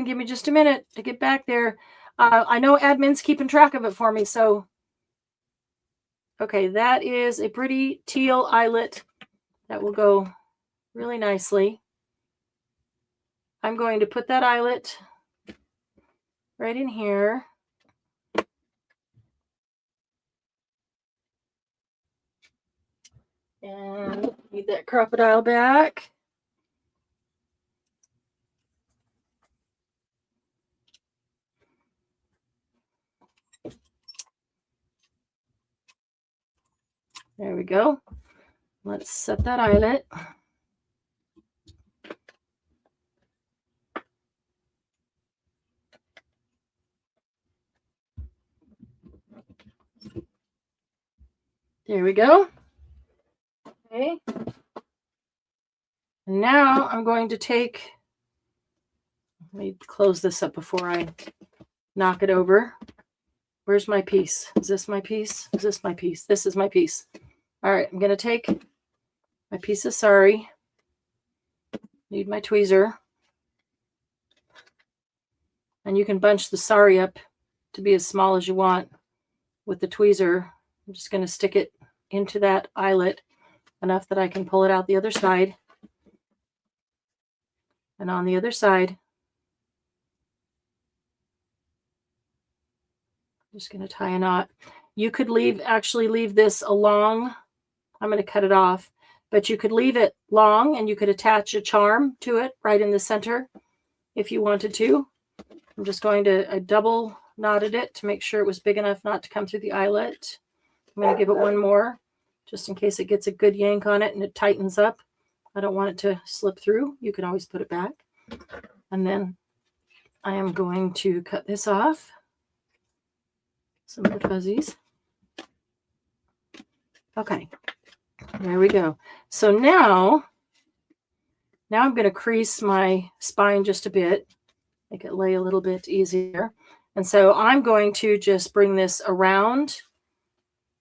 Give me just a minute to get back there. I know admin's keeping track of it for me. So, okay, that is a pretty teal eyelet that will go really nicely. I'm going to put that eyelet right in here. And need that crocodile back. There we go. Let's set that eyelet. There we go. Okay. And now I'm going to take, let me close this up before I knock it over. Where's my piece? Is this my piece? Is this my piece? This is my piece. All right, I'm going to take my piece of sari. Need my tweezer. And you can bunch the sari up to be as small as you want with the tweezer. I'm just going to stick it into that eyelet enough that I can pull it out the other side. And on the other side, I'm just going to tie a knot. You could actually leave this along. I'm going to cut it off, but you could leave it long and you could attach a charm to it right in the center if you wanted to. I'm just going to, I double knotted it to make sure it was big enough not to come through the eyelet. I'm going to give it one more just in case it gets a good yank on it and it tightens up. I don't want it to slip through. You can always put it back. And then I am going to cut this off. Some of the fuzzies. Okay, there we go. So now I'm going to crease my spine just a bit, make it lay a little bit easier. And so I'm going to just bring this around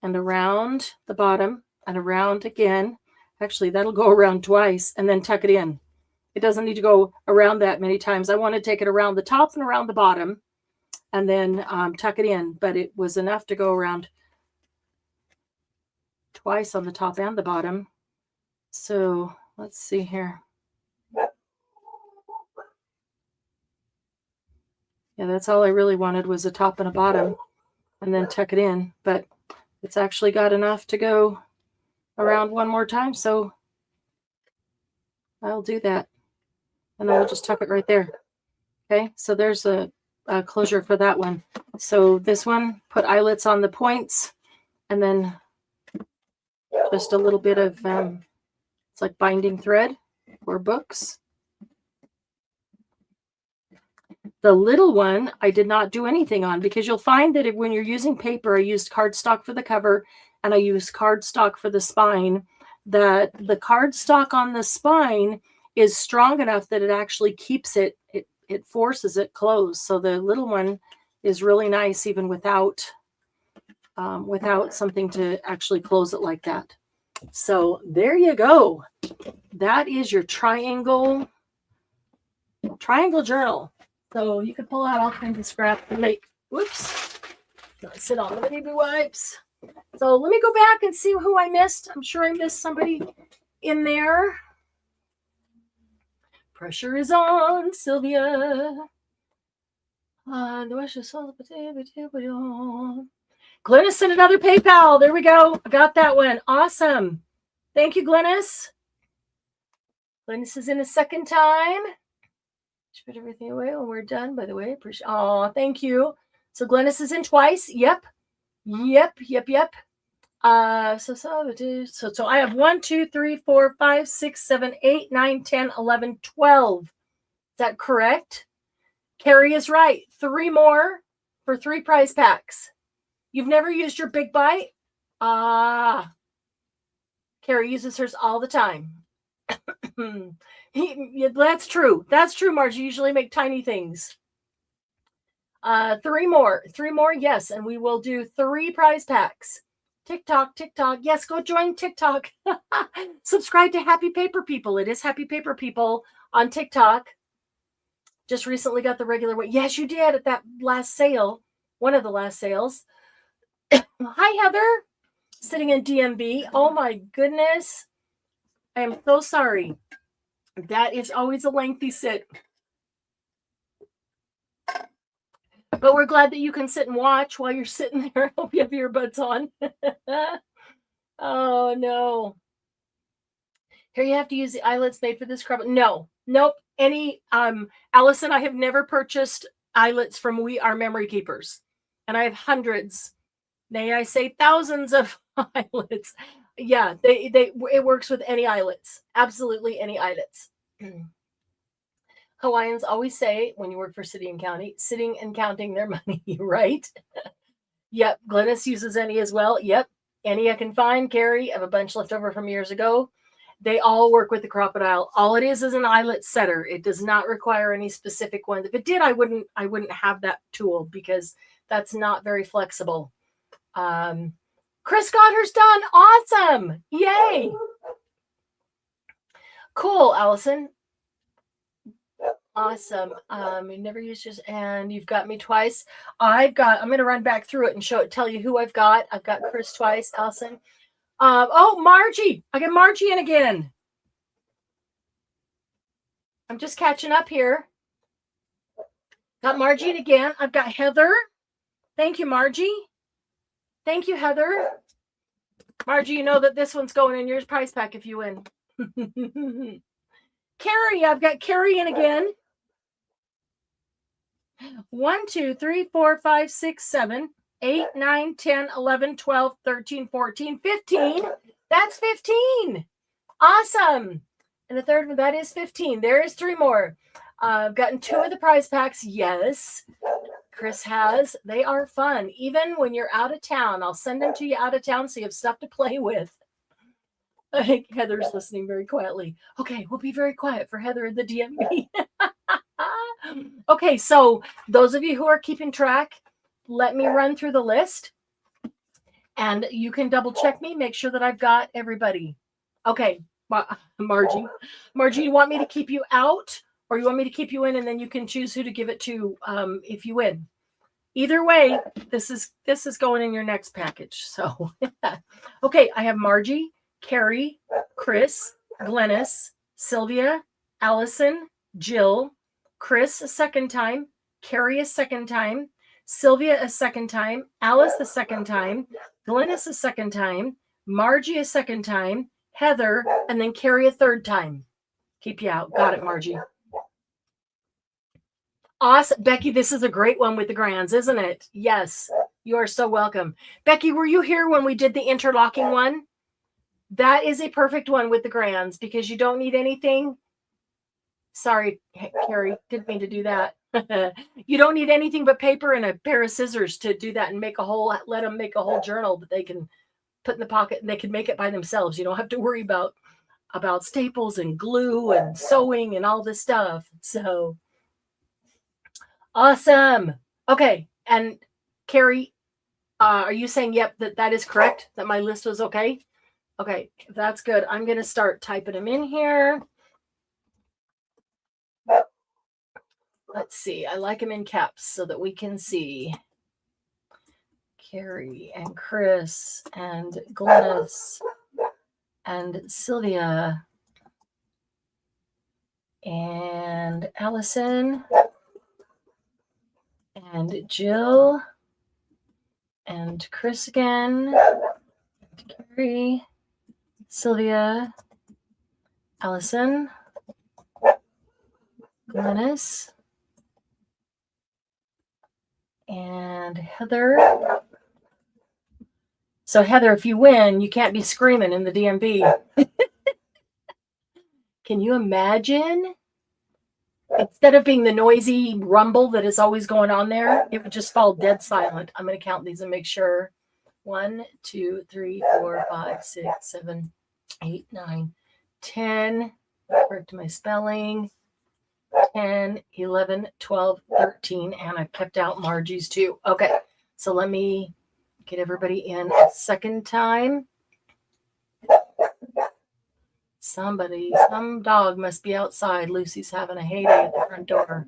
and around the bottom and around again. Actually, that'll go around twice and then tuck it in. It doesn't need to go around that many times. I want to take it around the top and around the bottom and then tuck it in. But it was enough to go around twice on the top and the bottom. So let's see here. Yeah, that's all I really wanted was a top and a bottom and then tuck it in. But it's actually got enough to go around one more time. So I'll do that. And then we'll just tuck it right there. Okay, so there's a closure for that one. So this one, put eyelets on the points and then just a little bit of, it's like binding thread for books. The little one, I did not do anything on because you'll find that when you're using paper, I used cardstock for the cover and I used cardstock for the spine, that the cardstock on the spine is strong enough that it actually keeps it forces it closed. So the little one is really nice even without something to actually close it like that. So there you go. That is your triangle journal. So you can pull out all kinds of scrap and make, whoops, not sit on the baby wipes. So let me go back and see who I missed. I'm sure I missed somebody in there. Pressure is on, Sylvia. Glennis sent another PayPal. There we go. I got that one. Awesome. Thank you, Glennis. Glennis is in a second time. Should put everything away when we're done, by the way. Appreciate. Oh, thank you. So Glennis is in twice. Yep. So I have 1, 2, 3, 4, 5, 6, 7, 8, 9, 10, 11, 12. Is that correct? Carrie is right. 3 more for 3 prize packs. You've never used your big bite? Carrie uses hers all the time. That's true. That's true, Marge. You usually make tiny things. 3 more. 3 more, yes. And we will do 3 prize packs. TikTok. Yes, go join TikTok. Subscribe to Happy Paper People. It is Happy Paper People on TikTok. Just recently got the regular way. Yes, you did at that last sale. One of the last sales. Hi, Heather. Sitting in DMV. Oh, my goodness. I am so sorry. That is always a lengthy sit. But we're glad that you can sit and watch while you're sitting there. I hope you have earbuds on. Oh, no. Here you have to use the eyelets made for this crop. No. Nope. Allison, I have never purchased eyelets from We Are Memory Keepers. And I have hundreds, may I say thousands of eyelets. Yeah, it works with any eyelets. Absolutely any eyelets. Hawaiians always say, when you work for city and county, sitting and counting their money, right? Yep, Glennis uses any as well. Yep, any I can find. Carrie, I have a bunch left over from years ago. They all work with the crocodile. All it is an eyelet setter. It does not require any specific one. If it did, I wouldn't have that tool because that's not very flexible. Chris got hers done. Awesome. Yay. Cool, Allison. Awesome. You never used yours, and you've got me twice. I'm going to run back through it and tell you who I've got. I've got Chris twice, Allison. Oh, Margie. I got Margie in again. I'm just catching up here. Got Margie in again. I've got Heather. Thank you, Margie. Thank you, Heather. Margie, you know that this one's going in your prize pack if you win. Carrie, I've got Carrie in again. 1, 2, 3, 4, 5, 6, 7, 8, 9, 10, 11, 12, 13, 14, 15. That's 15. Awesome. And the third one, that is 15. There is 3 more. I've gotten 2 of the prize packs. Yes. Chris has. They are fun. Even when you're out of town, I'll send them to you out of town so you have stuff to play with. I think Heather's listening very quietly. Okay, we'll be very quiet for Heather in the DMV. Okay, so those of you who are keeping track, let me run through the list. And you can double check me, make sure that I've got everybody. Okay, Margie, you want me to keep you out? Or you want me to keep you in, and then you can choose who to give it to if you win. Either way, this is going in your next package. So, okay, I have Margie, Carrie, Chris, Glennis, Sylvia, Allison, Jill, Chris a second time, Carrie a second time, Sylvia a second time, Alice a second time, Glennis a second time, Margie a second time, Heather, and then Carrie a third time. Keep you out. Got it, Margie. Awesome. Becky, this is a great one with the grands, isn't it? Yes. You are so welcome. Becky, were you here when we did the interlocking one? That is a perfect one with the grands because you don't need anything. Sorry, Carrie, didn't mean to do that. You don't need anything but paper and a pair of scissors to do that and make a whole, let them make a whole journal that they can put in the pocket and they can make it by themselves. You don't have to worry about staples and glue and sewing and all this stuff. So awesome. Okay. And Carrie, are you saying, yep, that is correct? That my list was okay? Okay, that's good. I'm going to start typing them in here. Let's see. I like them in caps so that we can see. Carrie and Chris and Glennis and Sylvia and Allison and Jill and Chris again, and Carrie, Sylvia, Allison, Glennis, and Heather. So Heather, if you win, you can't be screaming in the DMV. Can you imagine? Instead of being the noisy rumble that is always going on there, it would just fall dead silent. I'm going to count these and make sure. 1, 2, 3, 4, 5, 6, 7, 8, 9, 10. Correct my spelling. 10, 11, 12, 13. And I've kept out Margie's too. Okay. So let me get everybody in a second time. Some dog must be outside. Lucy's having a heyday at the front door.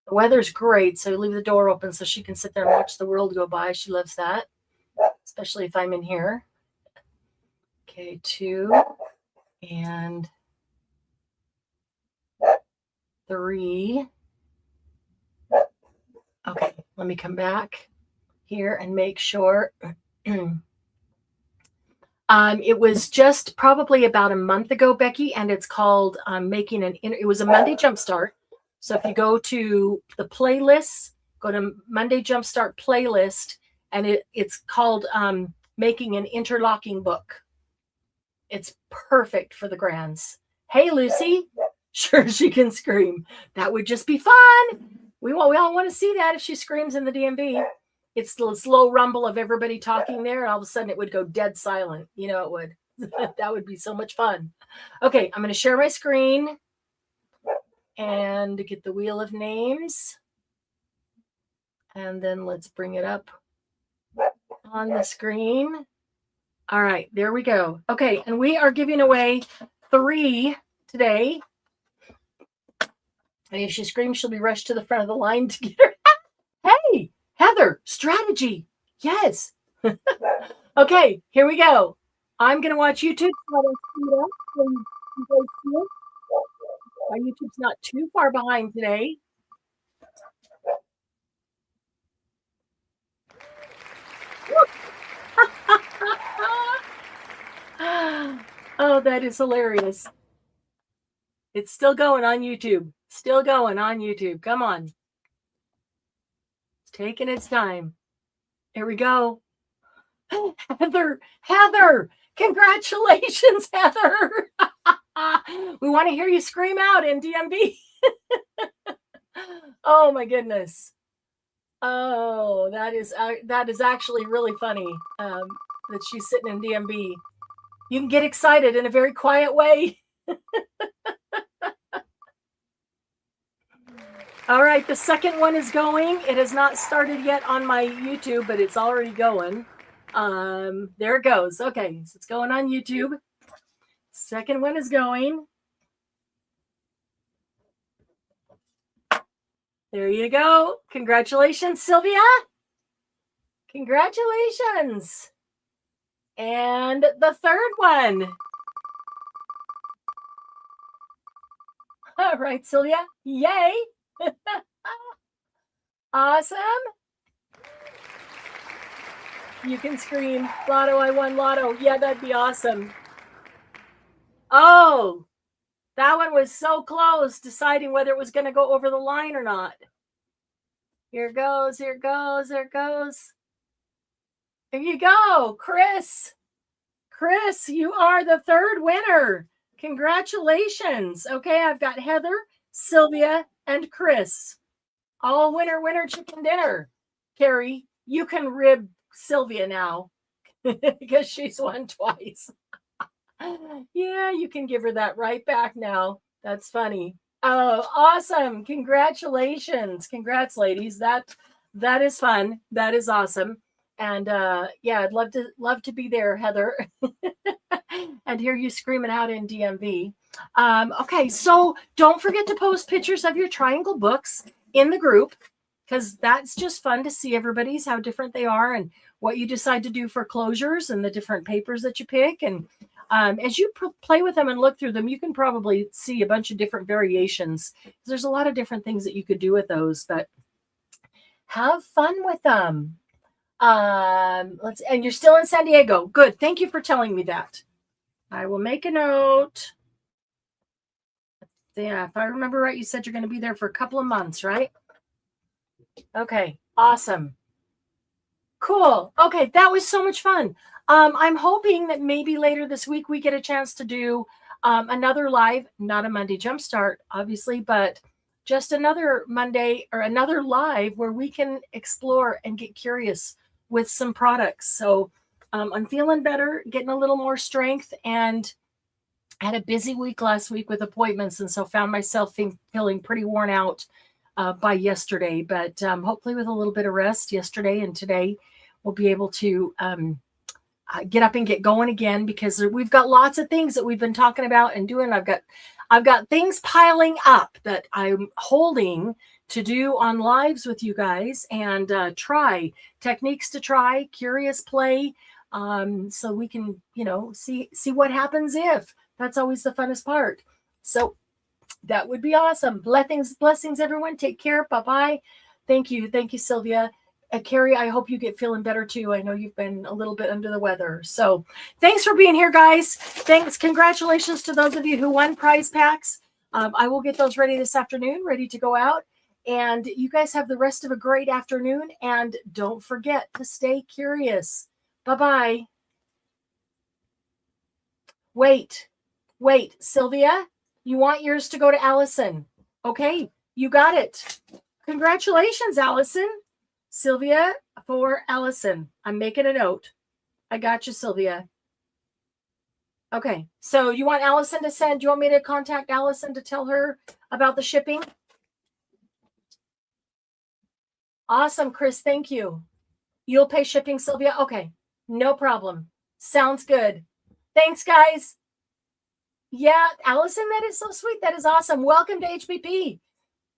The weather's great, so leave the door open so she can sit there and watch the world go by. She loves that, especially if I'm in here. Okay, 2 and 3. Okay, let me come back here and make sure. It was just probably about a month ago, Becky, and it's called it was a Monday Jumpstart. So if you go to the playlists, go to Monday Jumpstart playlist, and it's called Making an Interlocking Book. It's perfect for the grands. Hey, Lucy. Sure, she can scream. That would just be fun. We all want to see that if she screams in the DMV. It's the slow rumble of everybody talking there, and all of a sudden it would go dead silent. You know it would. That would be so much fun. Okay, I'm going to share my screen and get the wheel of names. And then let's bring it up on the screen. All right, there we go. Okay, and we are giving away 3 today. And if she screams, she'll be rushed to the front of the line to get her. Hey, Heather, strategy. Yes. Okay, here we go. I'm going to watch YouTube. My YouTube's not too far behind today. Oh, that is hilarious. It's still going on YouTube. Still going on YouTube. Come on. It's taking its time. Here we go. Heather, congratulations, Heather. We want to hear you scream out in DMV. Oh my goodness. Oh, that is actually really funny that she's sitting in DMV. You can get excited in a very quiet way. All right, the second one is going. It has not started yet on my YouTube, but it's already going. There it goes. Okay, so it's going on YouTube. Second one is going. There you go. Congratulations, Sylvia. Congratulations. And the third one. All right, Sylvia. Yay. Awesome. You can scream, Lotto, I won Lotto. Yeah, that'd be awesome. Oh, that one was so close, deciding whether it was going to go over the line or not. Here goes, here goes, there goes. There you go, Chris. Chris, you are the third winner. Congratulations. Okay, I've got Heather, Sylvia, and Chris. All winner, winner, chicken dinner. Carrie, you can rib Sylvia now because she's won twice. Yeah, you can give her that right back now. That's funny. Oh, awesome. Congratulations. Congrats, ladies. That is fun. That is awesome. And yeah, I'd love to be there, Heather, and hear you screaming out in DMV. Okay, so don't forget to post pictures of your triangle books in the group, because that's just fun to see everybody's, how different they are and what you decide to do for closures and the different papers that you pick. And as you play with them and look through them, you can probably see a bunch of different variations. There's a lot of different things that you could do with those, but have fun with them. And you're still in San Diego. Good. Thank you for telling me that. I will make a note. Yeah, if I remember right, you said you're going to be there for a couple of months, right? Okay, awesome. Cool. Okay, that was so much fun. I'm hoping that maybe later this week we get a chance to do another live, not a Monday Jumpstart, obviously, but just another Monday or another live where we can explore and get curious with some products. So I'm feeling better, getting a little more strength, and had a busy week last week with appointments, and so found myself feeling pretty worn out by yesterday. But hopefully with a little bit of rest yesterday and today, we'll be able to get up and get going again, because we've got lots of things that we've been talking about and doing. I've got things piling up that I'm holding to do on lives with you guys, and try techniques to try, curious play, so we can, see what happens if. That's always the funnest part. So that would be awesome. Blessings, everyone. Take care. Bye-bye. Thank you, Sylvia. Carrie, I hope you get feeling better too. I know you've been a little bit under the weather. So thanks for being here, guys. Thanks. Congratulations to those of you who won prize packs. I will get those ready this afternoon, ready to go out. And you guys have the rest of a great afternoon. And don't forget to stay curious. Bye-bye. Wait, Sylvia, you want yours to go to Allison. Okay, you got it. Congratulations, Allison. Sylvia for Allison. I'm making a note. I got you, Sylvia. Okay, so you want Allison to send, do you want me to contact Allison to tell her about the shipping? Awesome, Chris, thank you. You'll pay shipping, Sylvia? Okay, no problem. Sounds good. Thanks, guys. Yeah, Allison, that is so sweet. That is awesome. Welcome to HPP.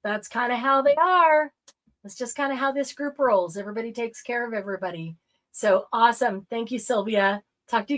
That's kind of how they are. That's just kind of how this group rolls. Everybody takes care of everybody. So awesome. Thank you, Sylvia. Talk to you guys.